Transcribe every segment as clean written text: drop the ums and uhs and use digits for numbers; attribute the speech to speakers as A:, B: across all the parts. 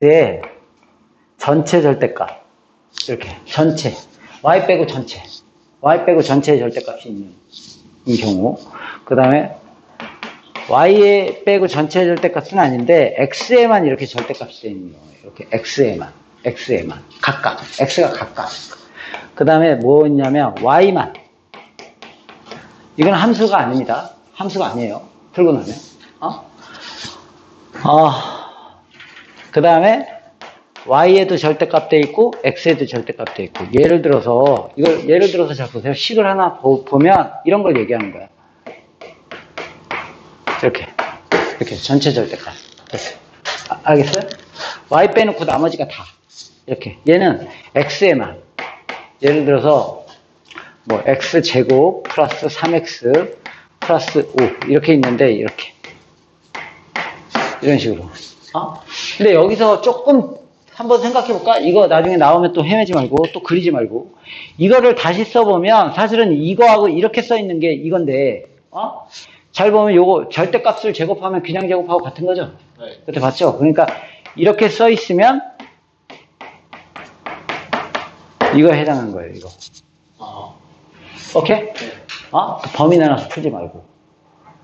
A: 네, 전체 절대값. 이렇게 전체 y 빼고 전체 y 빼고 전체의 절대값이 있는 이 경우, 그 다음에 y에 빼고 전체의 절대값은 아닌데 x에만 이렇게 절대값이 되어 있는 경우예요. 이렇게 x에만 각각, x가 각각. 그 다음에 뭐 있냐면 y만, 이건 함수가 아닙니다. 함수가 아니에요. 풀고 나면 그 다음에 y에도 절대값 돼 있고 x에도 절대값 돼 있고, 예를 들어서 잘 보세요. 식을 하나 보면 이런 걸 얘기하는 거야. 이렇게 전체 절대값. 알겠어요? y 빼놓고 나머지가 다 이렇게. 얘는 x에만, 예를 들어서 뭐 x제곱 플러스 3x 플러스 5 이렇게 있는데, 이렇게 이런 식으로. 근데 여기서 조금 한번 생각해 볼까? 이거 나중에 나오면 또 헤매지 말고, 또 그리지 말고, 이거를 다시 써보면 사실은 이거하고 이렇게 써 있는 게 이건데, 잘 보면 요거 절대값을 제곱하면 그냥 제곱하고 같은 거죠? 네. 그때 봤죠? 그러니까 이렇게 써 있으면 이거에 해당하는 거예요, 이거. 오케이? 네. 범위 나눠서 풀지 말고.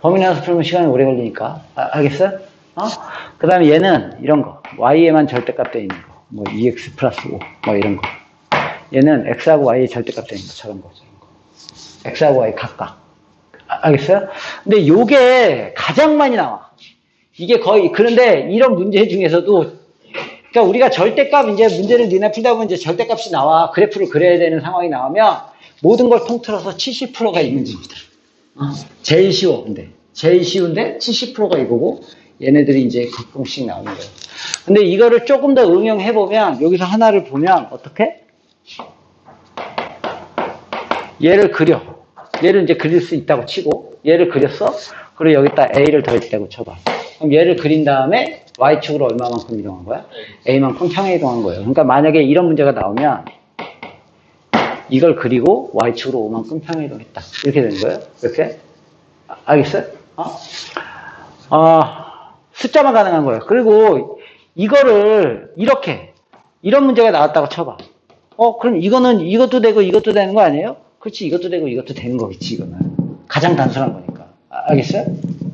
A: 범위 나눠서 풀면 시간이 오래 걸리니까. 알겠어요? 그 다음에 얘는 이런 거. y에만 절대값 되어 있는 거. 뭐 2x 플러스 5. 뭐 이런 거. 얘는 x하고 y에 절대값 되어 있는 거. 저런 거. x하고 y 각각. 알겠어요? 근데 요게 가장 많이 나와. 이게 거의, 그런데 이런 문제 중에서도, 그러니까 우리가 절대값, 이제 문제를 니네 풀다 보면 이제 절대값이 나와. 그래프를 그려야 되는 상황이 나오면 모든 걸 통틀어서 70%가 이 문제입니다. 제일 쉬워, 근데. 제일 쉬운데 70%가 이거고, 얘네들이 이제 가끔씩 나오는 거예요. 근데 이거를 조금 더 응용해보면, 여기서 하나를 보면, 어떻게? 얘를 그려. 얘를 이제 그릴 수 있다고 치고, 얘를 그렸어? 그리고 여기다 A를 더했다고 쳐봐. 그럼 얘를 그린 다음에 Y축으로 얼마만큼 이동한 거야? A만큼 평행 이동한 거예요. 그러니까 만약에 이런 문제가 나오면, 이걸 그리고 Y축으로 5만큼 평행 이동했다. 이렇게 되는 거예요. 이렇게? 알겠어요? 숫자만 가능한 거예요. 그리고 이거를 이렇게, 이런 문제가 나왔다고 쳐봐. 그럼 이것도 되고 이것도 되는 거 아니에요? 그렇지, 이것도 되고 이것도 되는 거겠지, 이거는. 가장 단순한 거니까. 알겠어요?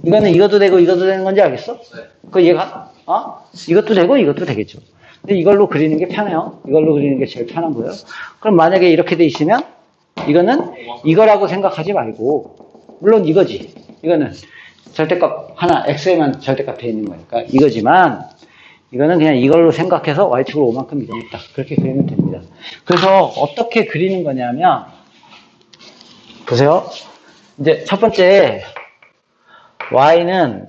A: 이거는 이것도 되고 이것도 되는 건지 알겠어? 네. 그 얘가, 이것도 되고 이것도 되겠죠. 근데 이걸로 그리는 게 편해요. 이걸로 그리는 게 제일 편한 거예요. 그럼 만약에 이렇게 돼 있으면, 이거는 이거라고 생각하지 말고, 물론 이거지. 이거는 절대값 하나, x에만 절대값 돼 있는 거니까 이거지만, 이거는 그냥 이걸로 생각해서 y축으로 5만큼 이동했다. 그렇게 그리면 됩니다. 그래서 어떻게 그리는 거냐면, 보세요. 이제 첫 번째, y는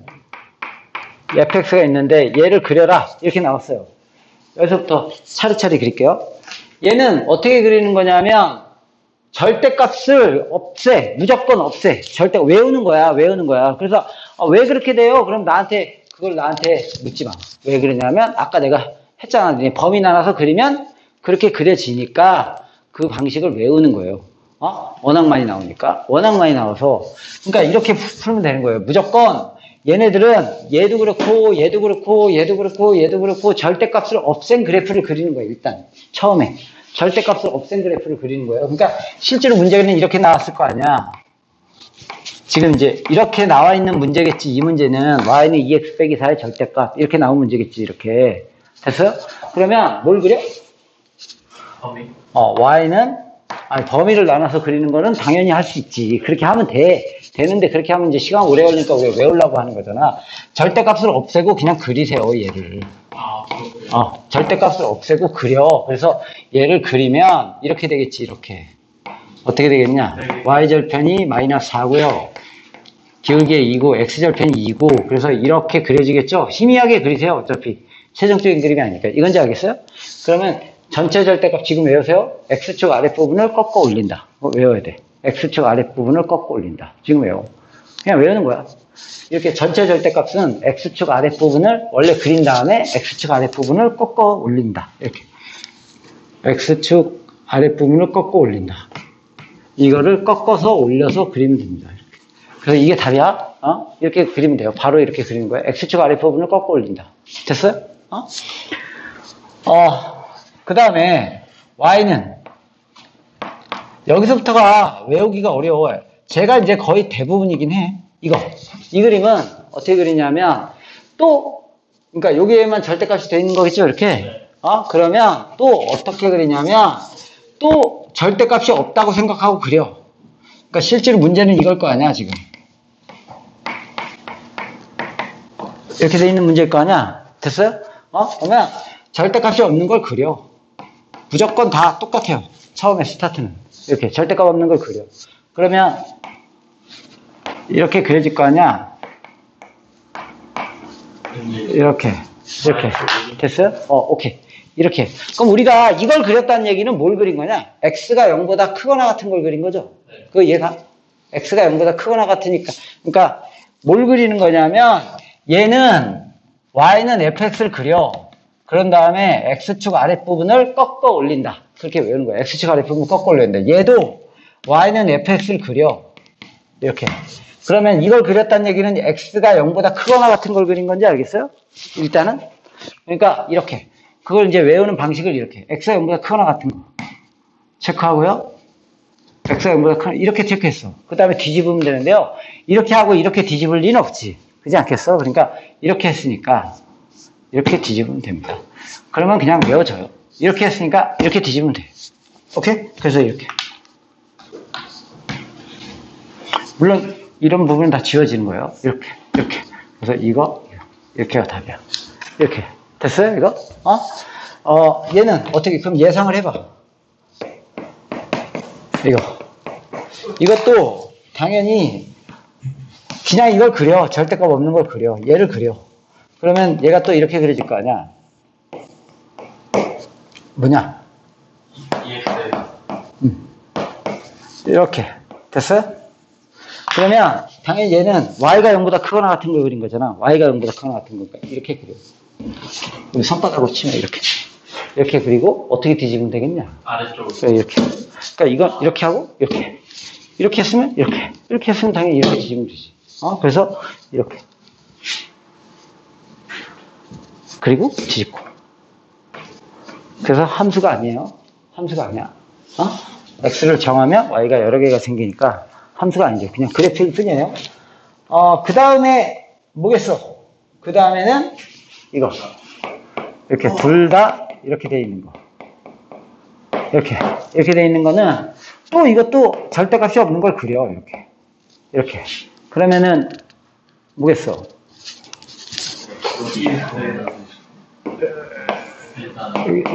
A: fx가 있는데 얘를 그려라. 이렇게 나왔어요. 여기서부터 차례차례 그릴게요. 얘는 어떻게 그리는 거냐면, 절대값을 없애. 무조건 없애. 절대 외우는 거야. 그래서 왜 그렇게 돼요? 그럼 그걸 나한테 묻지 마. 왜 그러냐면 아까 내가 했잖아. 범위 나눠서 그리면 그렇게 그려지니까 그 방식을 외우는 거예요. 워낙 많이 나오니까. 워낙 많이 나와서. 그러니까 이렇게 풀면 되는 거예요. 무조건 얘네들은 얘도 그렇고 얘도 그렇고 얘도 그렇고 얘도 그렇고 절대값을 없앤 그래프를 그리는 거예요. 일단 처음에. 절대값을 없앤 그래프를 그리는 거예요. 그러니까 실제로 문제는 이렇게 나왔을 거 아니야. 지금 이제 이렇게 나와 있는 문제겠지. 이 문제는 y는 2x 빼기 4의 절대값 이렇게 나온 문제겠지. 이렇게 됐어요? 그러면 뭘 그려? 범위. y는 범위를 나눠서 그리는 거는 당연히 할 수 있지. 그렇게 하면 되는데 그렇게 하면 이제 시간 오래 걸리니까 우리가 외우려고 하는 거잖아. 절대값을 없애고 그냥 그리세요. 얘를. 절대값을 없애고 그려. 그래서 얘를 그리면 이렇게 되겠지. 이렇게. 어떻게 되겠냐? y절편이 마이너스 4고요. 기울기에 2고 x절편이 2고 그래서 이렇게 그려지겠죠? 희미하게 그리세요. 어차피 최종적인 그림이 아니니까. 이건지 알겠어요? 그러면 전체 절대값 지금 외우세요. x축 아랫부분을 꺾어 올린다. 외워야 돼. x축 아랫부분을 꺾어 올린다. 지금 외워. 그냥 외우는 거야. 이렇게 전체 절대값은 x축 아랫부분을 원래 그린 다음에 x축 아랫부분을 꺾어 올린다. 이렇게. x축 아랫부분을 꺾어 올린다. 이거를 꺾어서 올려서 그리면 됩니다. 이렇게. 그래서 이게 답이야. 이렇게 그리면 돼요. 바로 이렇게 그리는 거예요. x축 아랫부분을 꺾어 올린다. 됐어요? 그 다음에 y는 여기서부터가 외우기가 어려워요. 제가 이제 거의 대부분이긴 해. 이 그림은 어떻게 그리냐면 그러니까 여기에만 절대값이 돼 있는 거겠죠, 이렇게. 그러면 또 어떻게 그리냐면 또 절대값이 없다고 생각하고 그려. 그러니까 실제로 문제는 이걸 거 아니야, 지금. 이렇게 돼 있는 문제일 거 아니야? 됐어요? 그러면 절대값이 없는 걸 그려. 무조건 다 똑같아요. 처음에 스타트는. 이렇게 절대값 없는 걸 그려. 그러면 이렇게 그려질 거 아니야? 이렇게. 됐어요? 오케이. 이렇게. 그럼 우리가 이걸 그렸다는 얘기는 뭘 그린 거냐? x가 0보다 크거나 같은 걸 그린 거죠? 그 얘가 x가 0보다 크거나 같으니까. 그러니까 뭘 그리는 거냐면 y는 fx를 그려. 그런 다음에 x축 아랫부분을 꺾어 올린다. 그렇게 외우는 거야. x축 아랫부분을 꺾어 올린다. 얘도 y는 fx를 그려. 이렇게. 그러면 이걸 그렸다는 얘기는 x가 0보다 크거나 같은 걸 그린 건지 알겠어요? 일단은. 그러니까 이렇게. 그걸 이제 외우는 방식을 이렇게. x가 0보다 크거나 같은 거. 체크하고요. x가 0보다 크거나 이렇게 체크했어. 그 다음에 뒤집으면 되는데요. 이렇게 하고 이렇게 뒤집을 리는 없지. 그렇지 않겠어? 그러니까 이렇게 했으니까 이렇게 뒤집으면 됩니다. 그러면 그냥 외워져요. 이렇게 했으니까 이렇게 뒤집으면 돼. 오케이? 그래서 이렇게. 물론 이런 부분은 다 지워지는 거예요. 이렇게. 그래서 이렇게가 답이야. 이렇게. 됐어요? 이거? 얘는 어떻게, 그럼 예상을 해봐. 이것도 당연히 그냥 이걸 그려. 절대값 없는 걸 그려. 얘를 그려. 그러면 얘가 또 이렇게 그려질 거 아니야? 뭐냐? 이렇게. 됐어요? 그러면 당연히 얘는 y가 0보다 크거나 같은 걸 그린 거잖아. y가 0보다 크거나 같은 거니까 이렇게 그려. 우리 손바닥으로 치면 이렇게 그리고 어떻게 뒤집으면 되겠냐? 아래쪽으로. 이렇게. 그러니까 이건 이렇게 하고 이렇게 했으면 이렇게 했으면 당연히 이렇게 뒤집으면 되지. 그래서 이렇게. 그리고 뒤집고. 그래서 함수가 아니에요. 함수가 아니야. x를 정하면 y가 여러 개가 생기니까 함수가 아니죠. 그냥 그래프일 뿐이에요. 그 다음에 뭐겠어? 그 다음에는 이거. 이렇게 둘 다 이렇게 돼 있는 거. 이렇게 돼 있는 거는 또 이것도 절대값이 없는 걸 그려. 이렇게. 그러면은 뭐겠어?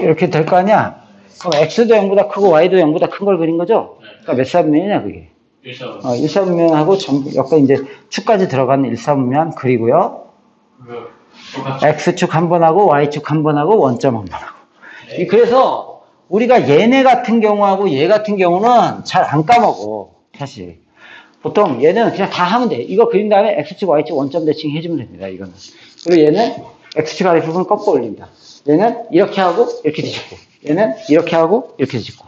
A: 이렇게 될 거 아니야? 그럼 x도 0보다 크고 y도 0보다 큰 걸 그린 거죠? 그러니까 몇 사분면이냐 그게? 1사분면하고 전부 여기 이제 축까지 들어가는 1사분면 그리고요. x축 한 번 하고 y축 한 번 하고 원점 한 번 하고. 그래서 우리가 얘네 같은 경우하고 얘 같은 경우는 잘 안 까먹어. 사실. 보통 얘는 그냥 다 하면 돼. 이거 그린 다음에 x축 y축 원점 대칭 해주면 됩니다. 이거는. 그리고 얘는 x축 아래 부분 꺾어 올린다. 얘는 이렇게 하고 이렇게 뒤집고. 얘는 이렇게 하고 이렇게 뒤집고.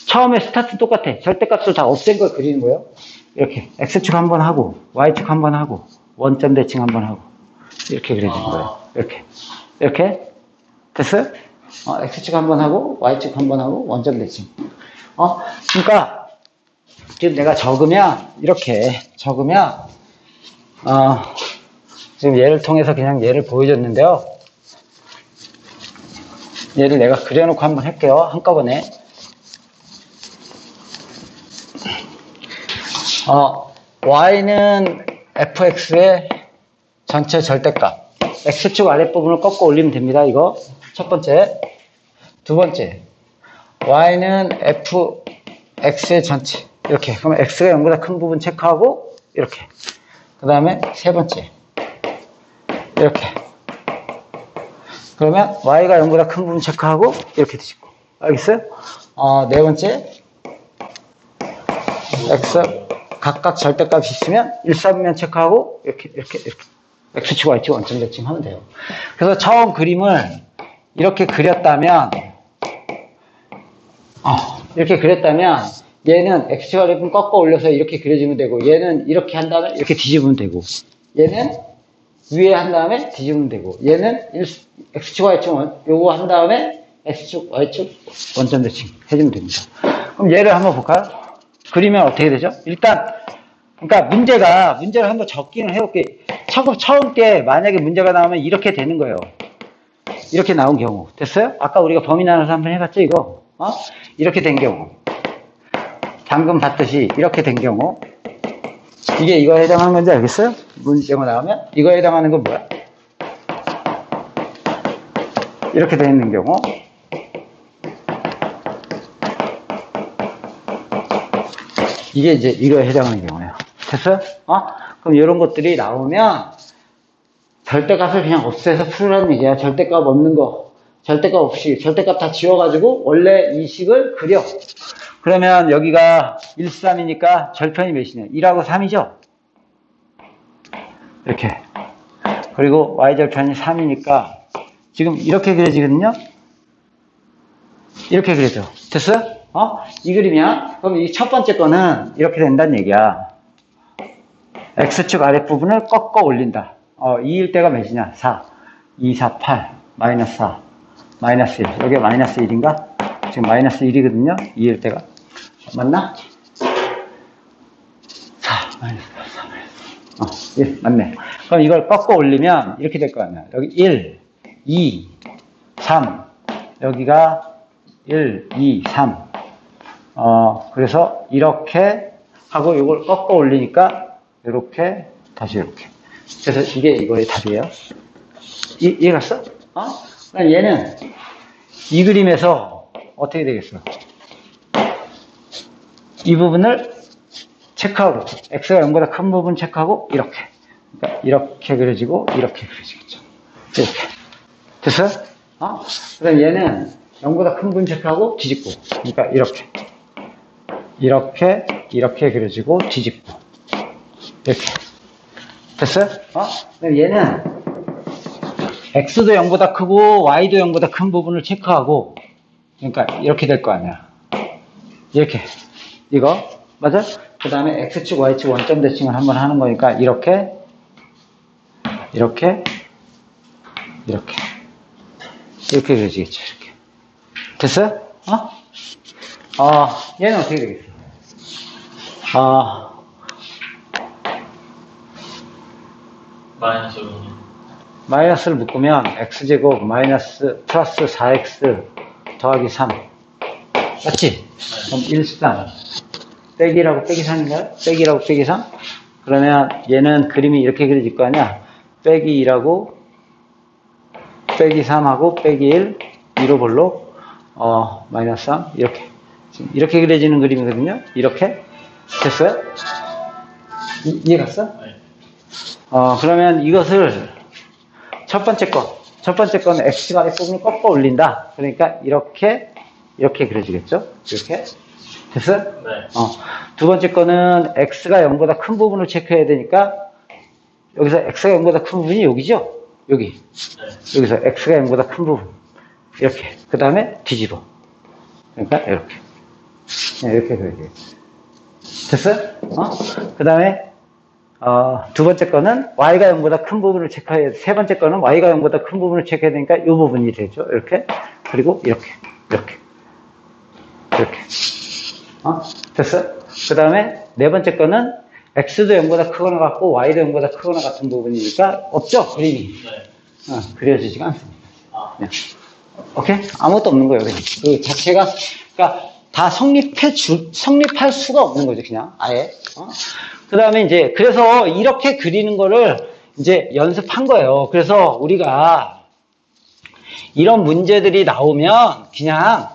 A: 처음에 스타트 똑같아. 절대값을 다 없앤 걸 그리는 거예요. 이렇게 x축 한 번 하고 y축 한 번 하고 원점 대칭 한 번 하고 이렇게 그려지는 거예요. 이렇게 됐어요? x축 한 번 하고 y축 한 번 하고 원점 대칭. 그러니까 지금 내가 이렇게 적으면 지금 얘를 통해서 그냥 얘를 보여줬는데요. 얘를 내가 그려놓고 한번 할게요. 한꺼번에. y는 fx의 전체 절대값. x축 아랫부분을 꺾어 올리면 됩니다. 이거 첫 번째. 두 번째, y는 fx의 전체. 이렇게. 그러면 x가 0보다 큰 부분 체크하고 이렇게. 그 다음에 세 번째. 이렇게. 그러면 y가 0보다 큰 부분 체크하고 이렇게 뒤집고. 알겠어요? 네 번째. x 각각 절대값이 있으면 1사분면 체크하고 이렇게 x축 y축 원점 대칭 하면 돼요. 그래서 처음 그림을 이렇게 그렸다면 얘는 x축 아랫부분 꺾어 올려서 이렇게 그려주면 되고 얘는 이렇게 한 다음에 이렇게 뒤집으면 되고 얘는 위에 한 다음에 뒤집으면 되고, 얘는 x축, y축, 요거 한 다음에 x축, y축 원점 대칭 해주면 됩니다. 그럼 얘를 한번 볼까요? 그리면 어떻게 되죠? 일단, 그러니까 문제를 한번 적기는 해볼게요. 처음 때 만약에 문제가 나오면 이렇게 되는 거예요. 이렇게 나온 경우. 됐어요? 아까 우리가 범위 나눠서 한번 해봤죠, 이거? 이렇게 된 경우. 방금 봤듯이 이렇게 된 경우. 이게 이거에 해당하는 건지 알겠어요? 문제가 나오면? 이거에 해당하는 건 뭐야? 이렇게 되어 있는 경우. 이게 이제 이거에 해당하는 경우예요. 됐어요? 그럼 이런 것들이 나오면 절대값을 그냥 없애서 풀으라는 얘기야. 절대값 없는 거. 절대값 없이. 절대값 다 지워가지고 원래 이 식을 그려. 그러면 여기가 1, 3이니까 절편이 몇이냐? 1하고 3이죠? 이렇게. 그리고 y절편이 3이니까 지금 이렇게 그려지거든요? 이렇게 그려져. 됐어요? 이 그림이야. 그럼 이 첫 번째 거는 이렇게 된다는 얘기야. x축 아랫부분을 꺾어 올린다. 2일 때가 몇이냐? 4. 2, 4, 8. 마이너스 4. 마이너스 1. 여기가 마이너스 1인가? 지금 마이너스 1이거든요? 2일 때가. 맞나? 4. 마이너스 4. 마이너스 1. 맞네. 그럼 이걸 꺾어 올리면 이렇게 될 거 아니야. 여기 1, 2, 3. 여기가 1, 2, 3. 그래서 이렇게 하고 이걸 꺾어 올리니까 이렇게 다시 이렇게. 그래서 이게 이거의 답이에요. 이해 갔어? 그럼 얘는 이 그림에서 어떻게 되겠어? 이 부분을 체크하고 x가 0보다 큰 부분 체크하고 이렇게. 그러니까 이렇게 그려지고 이렇게 그려지겠죠. 이렇게. 됐어요? 그럼 얘는 0보다 큰 부분 체크하고 뒤집고. 그러니까 이렇게. 이렇게 그려지고 뒤집고. 이렇게. 됐어요? 그럼 얘는 x도 0보다 크고 y도 0보다 큰 부분을 체크하고, 그러니까 이렇게 될 거 아니야. 이렇게. 이거. 맞아? 그 다음에 x축, y축 원점 대칭을 한번 하는 거니까 이렇게 그려지겠죠. 이렇게. 됐어요? 얘는 어떻게 되겠어? 마이너스를 묶으면 x제곱 마이너스 플러스 4x 더하기 3. 맞지? 그럼 1산. 빼기라고 빼기 3인가요? 빼기라고 빼기 3? 그러면 얘는 그림이 이렇게 그려질 거 아니야? 빼기 2라고 빼기 3하고 빼기 1 2로 볼록 마이너스 3 이렇게 그려지는 그림이거든요. 이렇게. 됐어요? 이해 갔어? 네. 그러면 이것을 첫 번째 거는 x가 아랫부분을 꺾어 올린다. 그러니까 이렇게 그려지겠죠? 이렇게. 됐어요? 네. 두 번째 거는 x가 0보다 큰 부분을 체크해야 되니까 여기서 x가 0보다 큰 부분이 여기죠? 여기. 네. 여기서 x가 0보다 큰 부분. 이렇게. 그 다음에 뒤집어. 그러니까 이렇게. 이렇게 그려지겠죠. 됐어요? 그 다음에 두 번째 거는 y가 0보다 큰 부분을 체크해야 돼. 세 번째 거는 y가 0보다 큰 부분을 체크해야 되니까 이 부분이 되죠. 이렇게. 그리고 이렇게. 됐어요? 그 다음에 네 번째 거는 x도 0보다 크거나 같고 y도 0보다 크거나 같은 부분이니까 없죠? 그림이. 네. 그려지지가 않습니다. 네. 오케이? 아무것도 없는 거예요. 그 자체가, 그러니까 다 성립할 수가 없는 거죠. 그냥 아예. 그 다음에 이제 그래서 이렇게 그리는 거를 이제 연습한 거예요. 그래서 우리가 이런 문제들이 나오면 그냥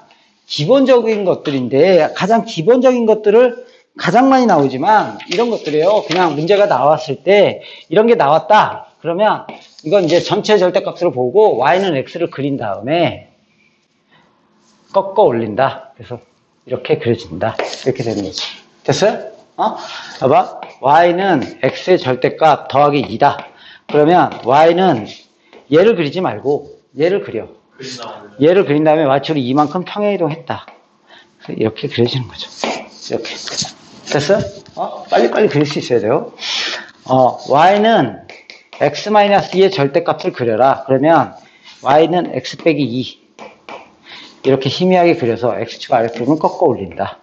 A: 기본적인 것들인데 가장 기본적인 것들을 가장 많이 나오지만 이런 것들이에요. 그냥 문제가 나왔을 때 이런 게 나왔다. 그러면 이건 이제 전체 절대값으로 보고 y는 x를 그린 다음에 꺾어 올린다. 그래서 이렇게 그려진다. 이렇게 되는 거지. 됐어요? 봐봐. y는 x의 절대값 더하기 2다. 그러면 y는 얘를 그리지 말고 얘를 그려. 얘를 그린 다음에 y축으로 이만큼 평행이동했다. 이렇게 그려지는 거죠. 이렇게. 됐어요? 빨리빨리 그릴 수 있어야 돼요. y는 x-2의 절대값을 그려라. 그러면 y는 x 빼기 2 이렇게 희미하게 그려서 x축 아래쪽은 꺾어 올린다.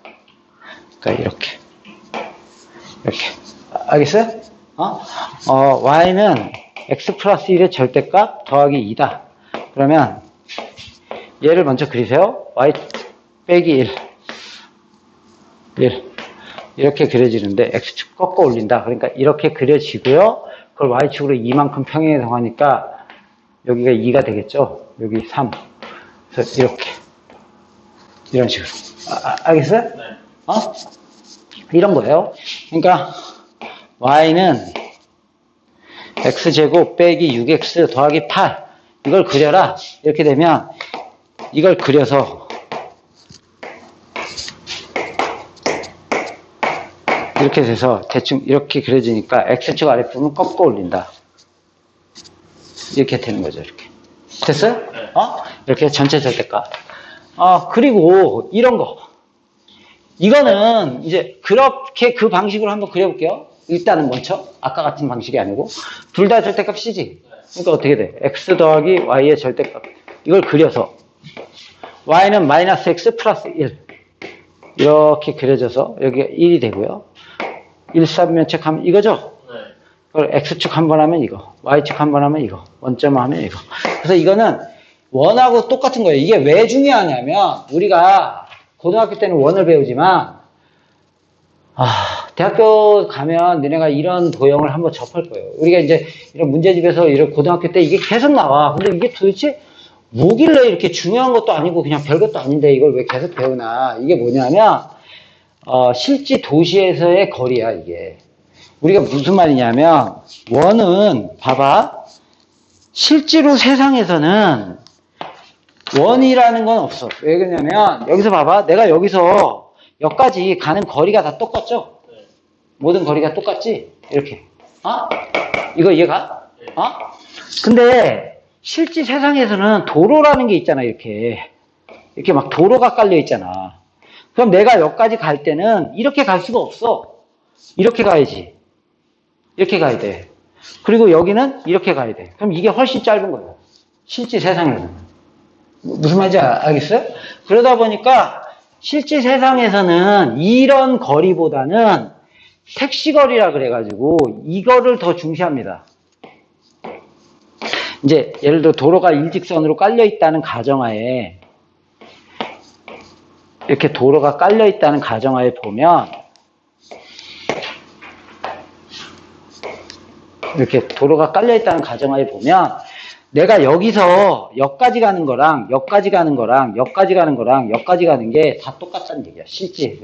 A: 그러니까 이렇게 알겠어요? y는 x 플러스 1의 절대값 더하기 2다. 그러면 얘를 먼저 그리세요. y 빼기 1 이렇게 그려지는데 x축 꺾어 올린다. 그러니까 이렇게 그려지고요. 그걸 y축으로 2만큼 평행해서 여기가 2가 되겠죠. 여기 3. 그래서 이렇게 이런 식으로. 알겠어요? 네. 이런 거예요. 그러니까 y는 x제곱 빼기 6x 더하기 8 이걸 그려라. 이렇게 되면 이걸 그려서 이렇게 돼서 대충 이렇게 그려지니까 x축 아래쪽은 꺾어 올린다. 이렇게 되는 거죠. 이렇게. 됐어요? 네. 이렇게 전체 절대값. 그리고 이런 거. 이거는 이제 그렇게 그 방식으로 한번 그려볼게요. 일단은 먼저 아까 같은 방식이 아니고 둘 다 절대값 C지. 그러니까 어떻게 돼? x 더하기 y의 절대값. 이걸 그려서 y는 마이너스 x 플러스 1 이렇게 그려져서 여기가 1이 되고요. 1, 3면책 하면 이거죠? 네. 그걸 x축 한 번 하면 이거, y축 한 번 하면 이거, 원점 하면 이거. 그래서 이거는 원하고 똑같은 거예요. 이게 왜 중요하냐면 우리가 고등학교 때는 원을 배우지만 대학교 가면 너네가 이런 도형을 한번 접할 거예요. 우리가 이제 이런 문제집에서 이런 고등학교 때 이게 계속 나와. 근데 이게 도대체 뭐길래 이렇게 중요한 것도 아니고 그냥 별것도 아닌데 이걸 왜 계속 배우나. 이게 뭐냐면 실제 도시에서의 거리야, 이게. 우리가 무슨 말이냐면, 원은, 봐봐. 실제로 세상에서는 원이라는 건 없어. 왜 그러냐면, 여기서 봐봐. 내가 여기서 여기까지 가는 거리가 다 똑같죠? 네. 모든 거리가 똑같지? 이렇게. 이거 이해가? 근데, 실제 세상에서는 도로라는 게 있잖아, 이렇게. 이렇게 막 도로가 깔려 있잖아. 그럼 내가 여기까지 갈 때는 이렇게 갈 수가 없어. 이렇게 가야지. 이렇게 가야 돼. 그리고 여기는 이렇게 가야 돼. 그럼 이게 훨씬 짧은 거예요. 실제 세상에서는. 무슨 말인지 알겠어요? 그러다 보니까 실제 세상에서는 이런 거리보다는 택시 거리라 그래가지고 이거를 더 중시합니다. 이제 예를 들어 도로가 일직선으로 깔려 있다는 가정하에 이렇게 도로가 깔려 있다는 가정하에 보면 이렇게 도로가 깔려 있다는 가정하에 보면 내가 여기서 여기까지 가는 거랑 여기까지 가는 거랑 여기까지 가는 거랑 여기까지 가는 게 다 똑같다는 얘기야. 실제.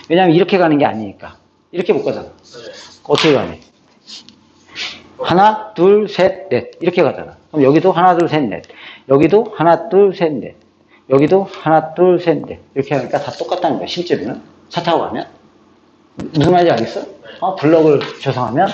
A: 왜냐면 이렇게 가는 게 아니니까. 이렇게 못 가잖아. 어떻게 가니? 하나, 둘, 셋, 넷. 이렇게 가잖아. 그럼 여기도 하나, 둘, 셋, 넷. 여기도 하나, 둘, 셋, 넷. 여기도 하나, 둘, 셋, 넷. 이렇게 하니까 다 똑같다는 거야. 실제로는. 차 타고 가면. 무슨 말인지 알겠어? 블럭을 조성하면.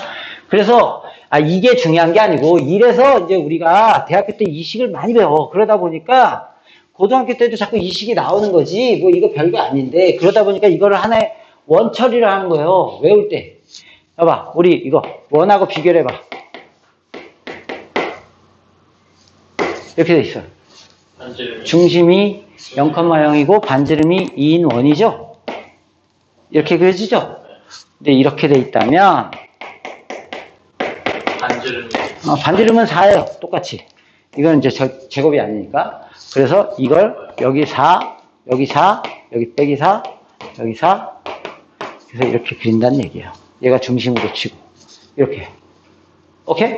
A: 그래서 이게 중요한 게 아니고 이래서 이제 우리가 대학교 때 이식을 많이 배워. 그러다 보니까 고등학교 때도 자꾸 이식이 나오는 거지. 뭐 이거 별거 아닌데 그러다 보니까 이거를 하나의 원 처리를 하는 거예요. 외울 때. 봐봐. 우리 이거 원하고 비교를 해봐. 이렇게 돼 있어. 중심이 0,0이고 반지름이 2인 원이죠. 이렇게 그려지죠. 근데 이렇게 돼 있다면 반지름은 4예요. 똑같이. 이건 이제 제곱이 아니니까. 그래서 이걸 여기 4, 여기 4, 여기 빼기 4, 여기 4. 그래서 이렇게 그린다는 얘기예요. 얘가 중심으로 치고. 이렇게. 오케이?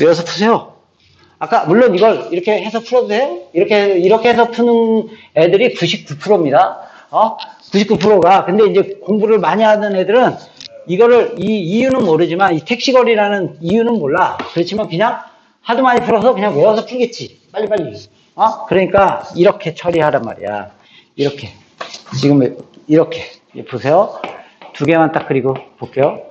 A: 외워서 푸세요. 아까 물론 이걸 이렇게 해서 풀어도 돼요? 이렇게 해서 푸는 애들이 99%입니다. 99%가. 근데 이제 공부를 많이 하는 애들은 이거를, 이 이유는 모르지만, 이 택시거리라는 이유는 몰라. 그렇지만 그냥 하도 많이 풀어서 그냥 외워서 풀겠지. 빨리빨리. 그러니까 이렇게 처리하란 말이야. 이렇게. 지금 이렇게. 보세요. 두 개만 딱 그리고 볼게요.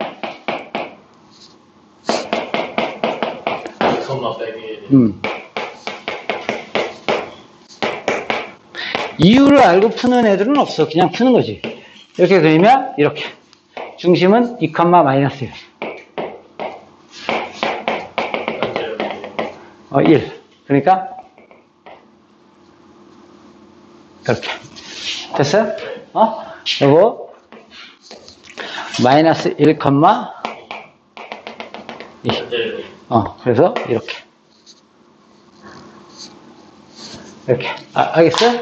A: 이유를 알고 푸는 애들은 없어. 그냥 푸는 거지. 이렇게 그리면 이렇게. 중심은 2, 마이너스 1. 1. 그러니까 이렇게 됐어요? 요거 마이너스 1, 2. 그래서 이렇게 알겠어요?